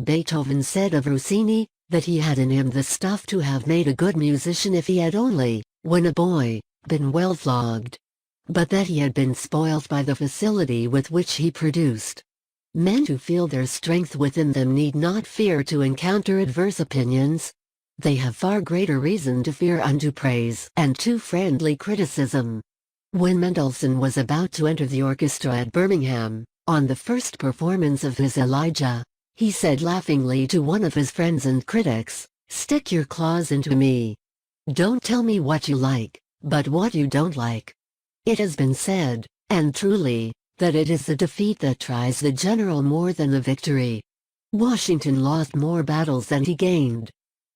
Beethoven said of Rossini, that he had in him the stuff to have made a good musician if he had only, when a boy, been well flogged. But that he had been spoilt by the facility with which he produced. Men who feel their strength within them need not fear to encounter adverse opinions. They have far greater reason to fear undue praise and too friendly criticism. When Mendelssohn was about to enter the orchestra at Birmingham, on the first performance of his Elijah, he said laughingly to one of his friends and critics, "Stick your claws into me. Don't tell me what you like, but what you don't like." It has been said, and truly, that it is the defeat that tries the general more than the victory. Washington lost more battles than he gained.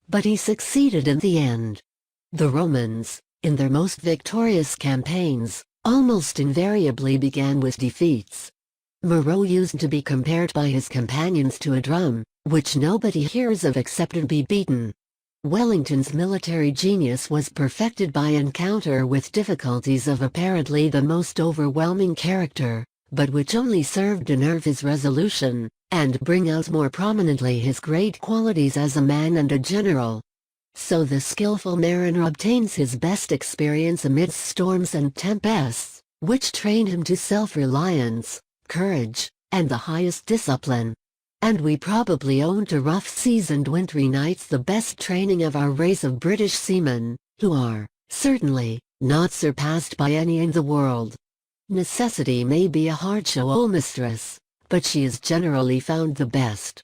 But he succeeded in the end. The Romans, in their most victorious campaigns, almost invariably began with defeats. Moreau used to be compared by his companions to a drum, which nobody hears of except to be beaten. Wellington's military genius was perfected by encounter with difficulties of apparently the most overwhelming character, but which only served to nerve his resolution, and bring out more prominently his great qualities as a man and a general. So the skillful mariner obtains his best experience amidst storms and tempests, which train him to self-reliance, courage, and the highest discipline. And we probably owe to rough seas and wintry nights the best training of our race of British seamen, who are, certainly, not surpassed by any in the world. Necessity may be a hard schoolmistress, but she is generally found the best.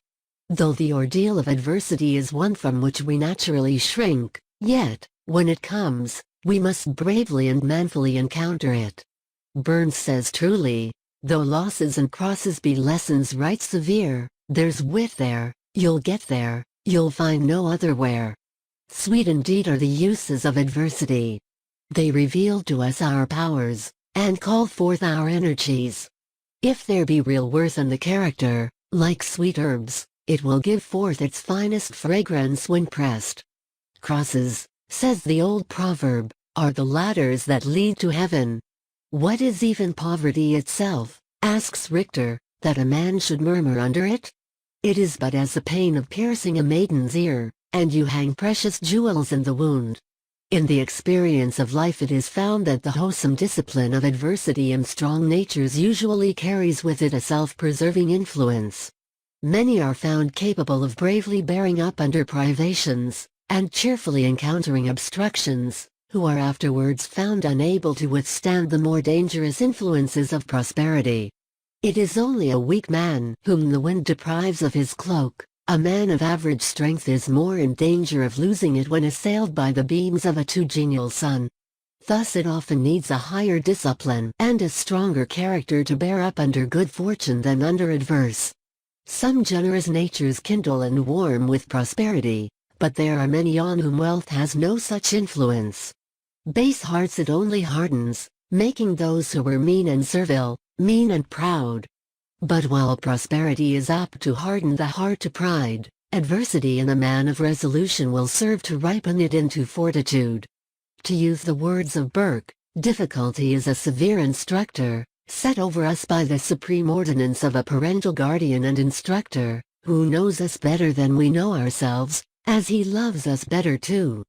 Though the ordeal of adversity is one from which we naturally shrink, yet, when it comes, we must bravely and manfully encounter it. Burns says truly, "Though losses and crosses be lessons right severe, there's wit there, you'll get there, you'll find no otherwhere." Sweet indeed are the uses of adversity. They reveal to us our powers, and call forth our energies. If there be real worth in the character, like sweet herbs, it will give forth its finest fragrance when pressed. Crosses, says the old proverb, are the ladders that lead to heaven. What is even poverty itself, asks Richter, that a man should murmur under it? It is but as the pain of piercing a maiden's ear, and you hang precious jewels in the wound. In the experience of life it is found that the wholesome discipline of adversity in strong natures usually carries with it a self-preserving influence. Many are found capable of bravely bearing up under privations, and cheerfully encountering obstructions, who are afterwards found unable to withstand the more dangerous influences of prosperity. It is only a weak man whom the wind deprives of his cloak. A man of average strength is more in danger of losing it when assailed by the beams of a too genial sun. Thus it often needs a higher discipline and a stronger character to bear up under good fortune than under adverse. Some generous natures kindle and warm with prosperity, but there are many on whom wealth has no such influence. Base hearts it only hardens, making those who were mean and servile, mean and proud. But while prosperity is apt to harden the heart to pride, adversity in a man of resolution will serve to ripen it into fortitude. To use the words of Burke, difficulty is a severe instructor, set over us by the supreme ordinance of a parental guardian and instructor, who knows us better than we know ourselves, as he loves us better too.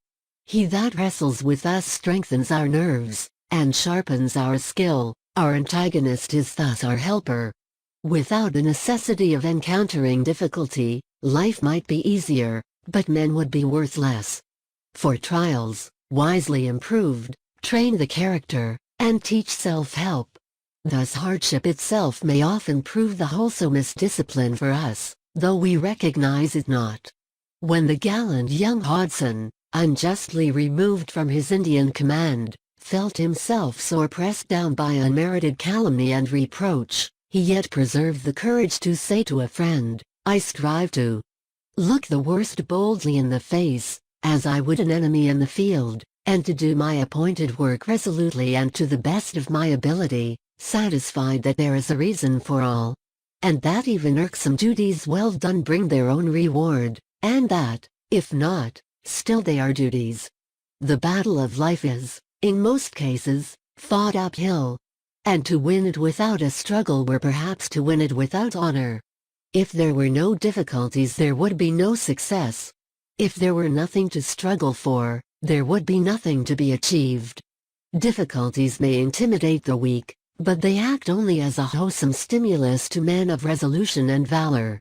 He that wrestles with us strengthens our nerves, and sharpens our skill. Our antagonist is thus our helper. Without the necessity of encountering difficulty, life might be easier, but men would be worth less. For trials, wisely improved, train the character, and teach self-help. Thus hardship itself may often prove the wholesomest discipline for us, though we recognize it not. When the gallant young Hodson, unjustly removed from his Indian command, felt himself sore pressed down by unmerited calumny and reproach, he yet preserved the courage to say to a friend, "I strive to look the worst boldly in the face, as I would an enemy in the field, and to do my appointed work resolutely and to the best of my ability, satisfied that there is a reason for all, and that even irksome duties well done bring their own reward, and that, if not, still they are duties. The battle of life is, in most cases, fought uphill, and to win it without a struggle were perhaps to win it without honor. If there were no difficulties, there would be no success. If there were nothing to struggle for, there would be nothing to be achieved. Difficulties may intimidate the weak, but they act only as a wholesome stimulus to men of resolution and valor.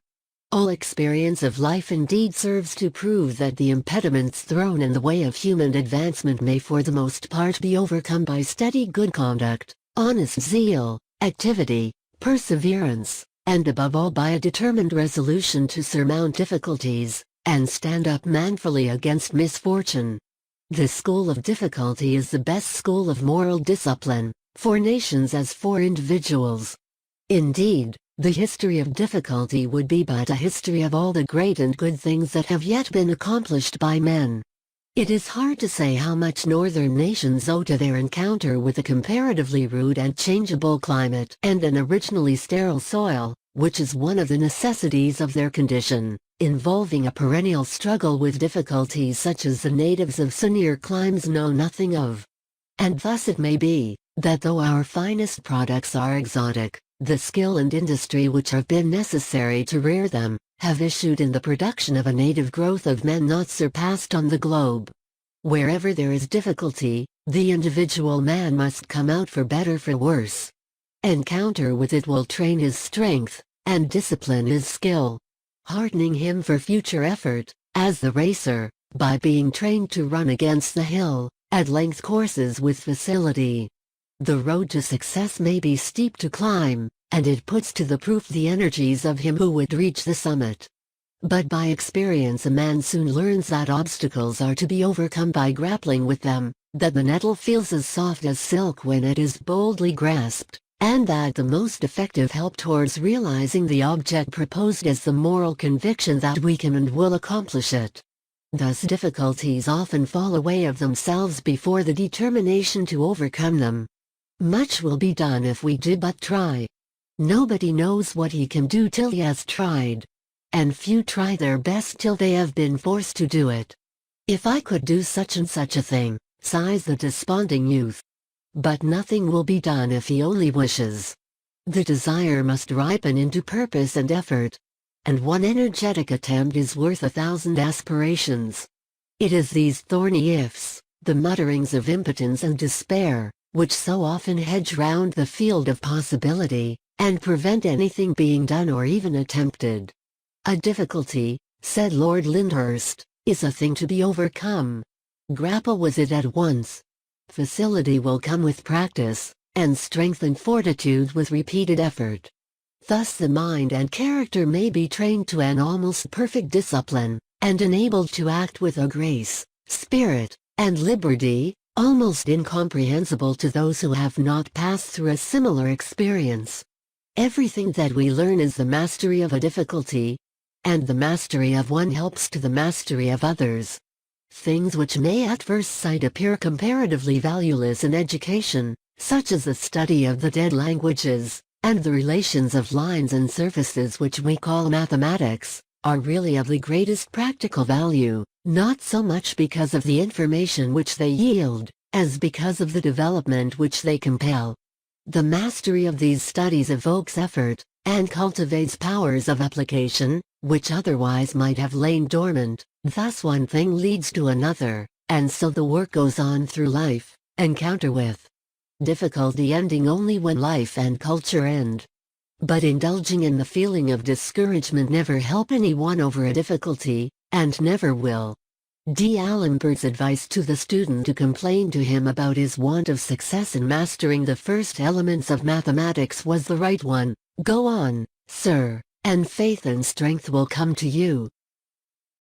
All experience of life indeed serves to prove that the impediments thrown in the way of human advancement may for the most part be overcome by steady good conduct, honest zeal, activity, perseverance, and above all by a determined resolution to surmount difficulties, and stand up manfully against misfortune. This school of difficulty is the best school of moral discipline, for nations as for individuals. Indeed, the history of difficulty would be but a history of all the great and good things that have yet been accomplished by men. It is hard to say how much northern nations owe to their encounter with a comparatively rude and changeable climate and an originally sterile soil, which is one of the necessities of their condition, involving a perennial struggle with difficulties such as the natives of sunnier climes know nothing of. And thus it may be, that though our finest products are exotic, the skill and industry which have been necessary to rear them, have issued in the production of a native growth of men not surpassed on the globe. Wherever there is difficulty, the individual man must come out for better for worse. Encounter with it will train his strength, and discipline his skill, hardening him for future effort, as the racer, by being trained to run against the hill, at length courses with facility. The road to success may be steep to climb, and it puts to the proof the energies of him who would reach the summit. But by experience a man soon learns that obstacles are to be overcome by grappling with them, that the nettle feels as soft as silk when it is boldly grasped, and that the most effective help towards realizing the object proposed is the moral conviction that we can and will accomplish it. Thus difficulties often fall away of themselves before the determination to overcome them. Much will be done if we do but try. Nobody knows what he can do till he has tried. And few try their best till they have been forced to do it. If I could do such and such a thing, sighs the desponding youth. But nothing will be done if he only wishes. The desire must ripen into purpose and effort. And one energetic attempt is worth 1,000 aspirations. It is these thorny ifs, the mutterings of impotence and despair, which so often hedge round the field of possibility, and prevent anything being done or even attempted. A difficulty, said Lord Lyndhurst, is a thing to be overcome. Grapple with it at once. Facility will come with practice, and strength and fortitude with repeated effort. Thus the mind and character may be trained to an almost perfect discipline, and enabled to act with a grace, spirit, and liberty, almost incomprehensible to those who have not passed through a similar experience. Everything that we learn is the mastery of a difficulty, and the mastery of one helps to the mastery of others. Things which may at first sight appear comparatively valueless in education, such as the study of the dead languages, and the relations of lines and surfaces which we call mathematics, are really of the greatest practical value, not so much because of the information which they yield, as because of the development which they compel. The mastery of these studies evokes effort, and cultivates powers of application, which otherwise might have lain dormant. Thus one thing leads to another, and so the work goes on through life, encounter with difficulty ending only when life and culture end. But indulging in the feeling of discouragement never help anyone over a difficulty, and never will. D'Alembert's advice to the student to complain to him about his want of success in mastering the first elements of mathematics was the right one. Go on, sir, and faith and strength will come to you.